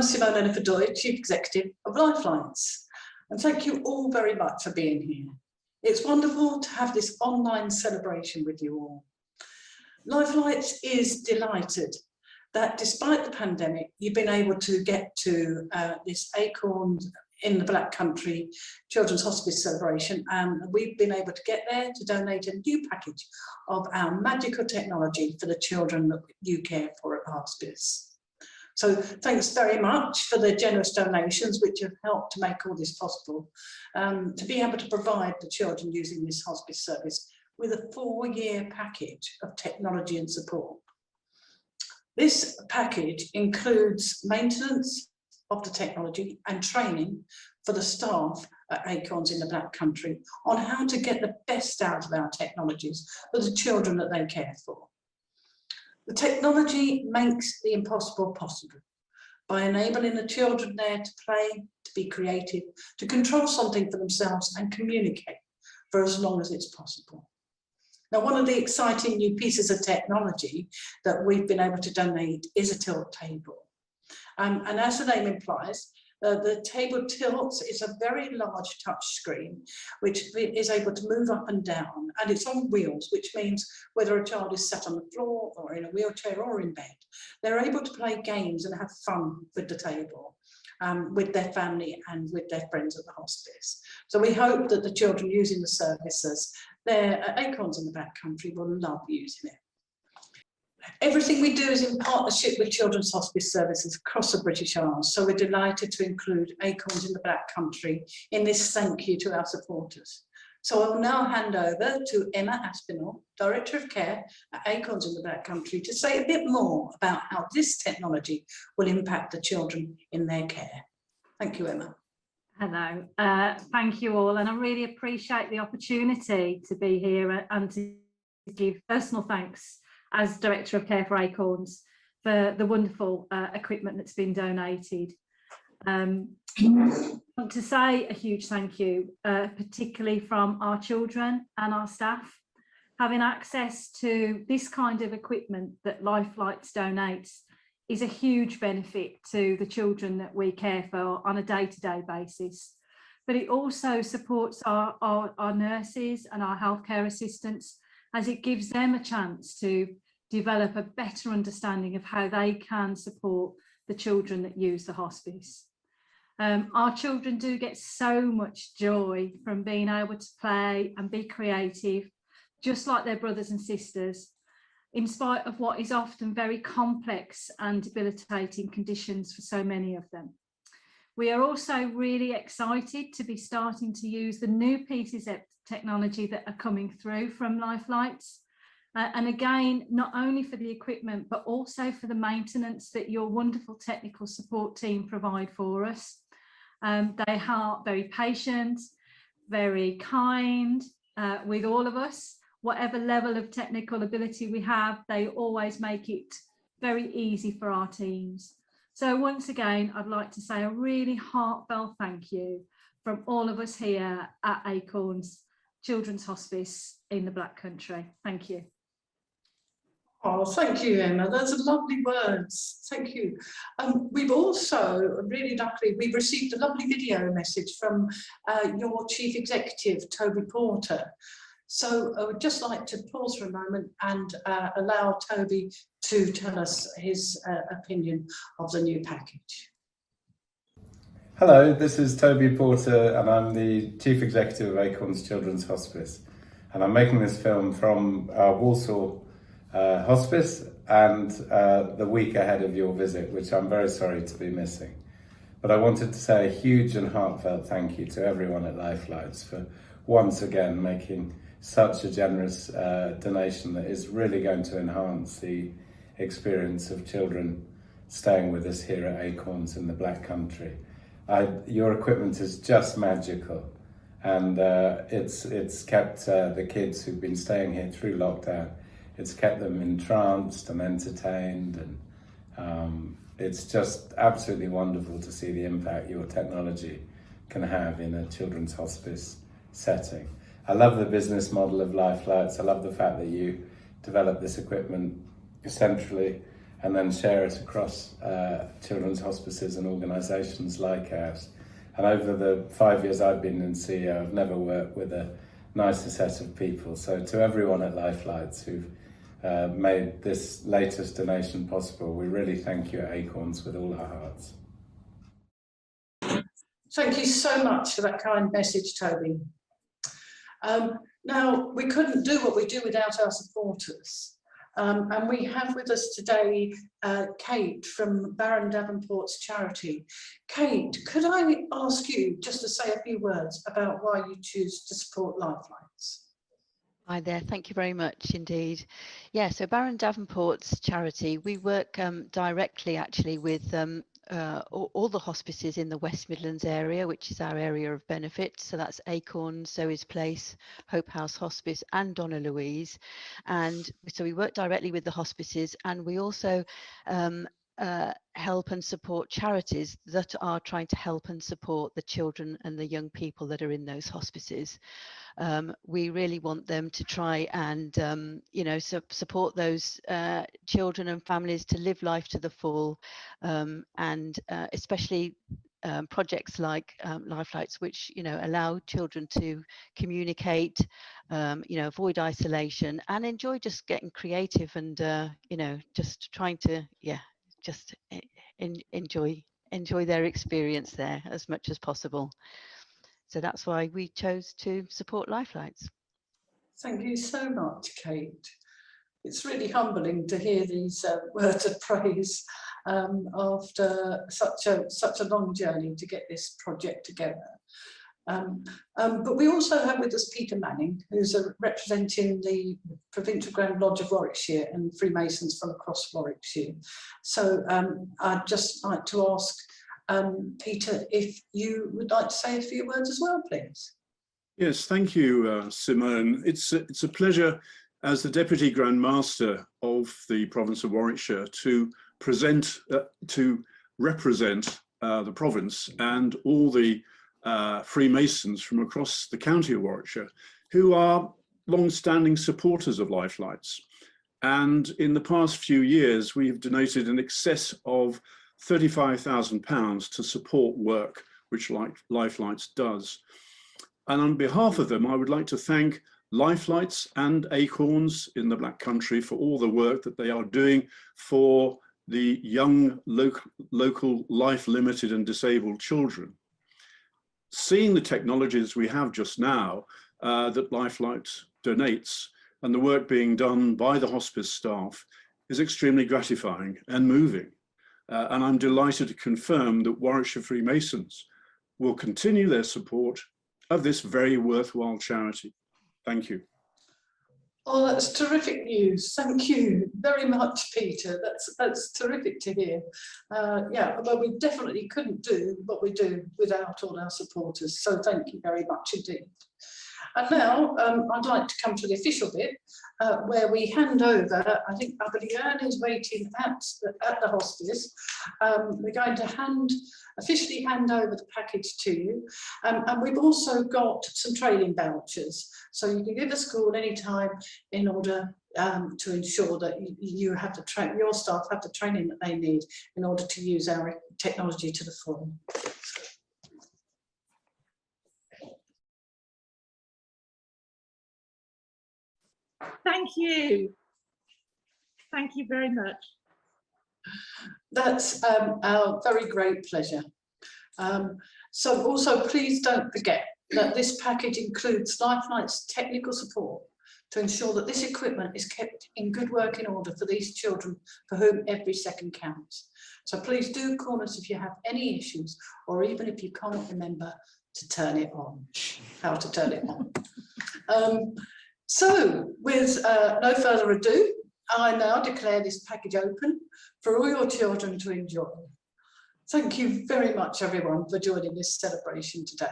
I'm Simone Ennifer-Doyle, Chief Executive of Lifelines, and thank you all very much for being here. It's wonderful to have this online celebration with you all. Lifelines is delighted that despite the pandemic, you've been able to get to this Acorns in the Black Country Children's Hospice celebration, and we've been able to get there to donate a new package of our magical technology for the children that you care for at the hospice. So thanks very much for the generous donations which have helped to make all this possible, to be able to provide the children using this hospice service with a 4-year package of technology and support. This package includes maintenance of the technology and training for the staff at Acorns in the Black Country on how to get the best out of our technologies for the children that they care for. The technology makes the impossible possible by enabling the children there to play, to be creative, to control something for themselves and communicate for as long as it's possible. Now, one of the exciting new pieces of technology that we've been able to donate is a tilt table. And as the name implies, the table tilts. It's a very large touch screen which is able to move up and down, and it's on wheels, which means whether a child is sat on the floor or in a wheelchair or in bed, they're able to play games and have fun with the table, with their family and with their friends at the hospice. So we hope that the children using the services there at Acorns in the Black Country will love using it. Everything we do is in partnership with Children's Hospice Services across the British Isles, so we're delighted to include Acorns in the Black Country in this thank you to our supporters. So I'll now hand over to Emmaspinall, Director of Care at Acorns in the Black Country, to say a bit more about how this technology will impact the children in their care. Thank you, Emma. Hello, thank you all, and I really appreciate the opportunity to be here and to give personal thanks as Director of Care for Acorns for the wonderful equipment that's been donated. I want to say a huge thank you, particularly from our children and our staff. Having access to this kind of equipment that Lifelines donates is a huge benefit to the children that we care for on a day-to-day basis. But it also supports our nurses and our healthcare assistants, as it gives them a chance to develop a better understanding of how they can support the children that use the hospice. Our children do get so much joy from being able to play and be creative, just like their brothers and sisters, in spite of what is often very complex and debilitating conditions for so many of them. We are also really excited to be starting to use the new pieces of technology that are coming through from Lifelines. And again, not only for the equipment, but also for the maintenance that your wonderful technical support team provide for us. They are very patient, very kind with all of us. Whatever level of technical ability we have, they always make it very easy for our teams. So once again, I'd like to say a really heartfelt thank you from all of us here at Acorns Children's Hospice in the Black Country. Thank you. Oh, thank you, Emma. Those are lovely words. Thank you. We've also, really luckily, we've received a lovely video message from your Chief Executive, Toby Porter. So I would just like to pause for a moment and allow Toby to tell us his opinion of the new package. Hello, this is Toby Porter and I'm the Chief Executive of Acorns Children's Hospice. And I'm making this film from Walsall Hospice and the week ahead of your visit, which I'm very sorry to be missing. But I wanted to say a huge and heartfelt thank you to everyone at Lifelines for once again making such a generous donation that is really going to enhance the experience of children staying with us here at Acorns in the Black Country. Your equipment is just magical, and it's kept the kids who've been staying here through lockdown, it's kept them entranced and entertained, and it's just absolutely wonderful to see the impact your technology can have in a children's hospice setting. I love the business model of Lifelines. I love the fact that you develop this equipment centrally and then share it across children's hospices and organisations like ours. And over the 5 years I've been in CEO, I've never worked with a nicer set of people. So to everyone at Lifelights who've made this latest donation possible, we really thank you at Acorns with all our hearts. Thank you so much for that kind message, Toby. Now, we couldn't do what we do without our supporters. And we have with us today Kate from Baron Davenports charity. Kate, could I ask you just to say a few words about why you choose to support Lifelights? Hi there, thank you very much indeed. Yeah, so Baron Davenports charity, we work directly actually with all the hospices in the West Midlands area, which is our area of benefit. So that's Acorns, Zoe's Place, Hope House Hospice and Donna Louise. And so we work directly with the hospices, and we also help and support charities that are trying to help and support the children and the young people that are in those hospices. We really want them to try and support those children and families to live life to the full, and especially projects like Lifelights, which allow children to communicate, avoid isolation and enjoy just getting creative and just trying to just enjoy their experience there as much as possible. So that's why we chose to support Lifelights. Thank you so much, Kate. It's really humbling to hear these words of praise after such a long journey to get this project together. But we also have with us Peter Manning, who's representing the Provincial Grand Lodge of Warwickshire and Freemasons from across Warwickshire. So I'd just like to ask Peter, if you would like to say a few words as well, please. Yes, thank you, Simone. It's a pleasure as the Deputy Grand Master of the province of Warwickshire to represent the province and all the Freemasons from across the county of Warwickshire, who are long-standing supporters of Lifelights. And in the past few years, we've donated in excess of £35,000 to support work which Lifelights does. And on behalf of them, I would like to thank Lifelights and Acorns in the Black Country for all the work that they are doing for the young local life limited and disabled children. Seeing the technologies we have just now that Lifelights donates and the work being done by the hospice staff is extremely gratifying and moving. And I'm delighted to confirm that Warwickshire Freemasons will continue their support of this very worthwhile charity. Thank you. Oh, that's terrific news. Thank you very much, Peter. That's terrific to hear. Yeah, well, we definitely couldn't do what we do without all our supporters. So thank you very much indeed. And now I'd like to come to the official bit where we hand over. I believe Anne is waiting at the hospice. We're going to officially hand over the package to you. And we've also got some training vouchers. So you can give us a call anytime in order to ensure that you have your staff have the training that they need in order to use our technology to the full. Thank you. Thank you very much. That's our very great pleasure. So also please don't forget that this package includes Lifelights technical support to ensure that this equipment is kept in good working order for these children for whom every second counts. So please do call us if you have any issues, or even if you can't remember to turn it on, how to turn it on. So with no further ado, I now declare this package open for all your children to enjoy. Thank you very much, everyone, for joining this celebration today.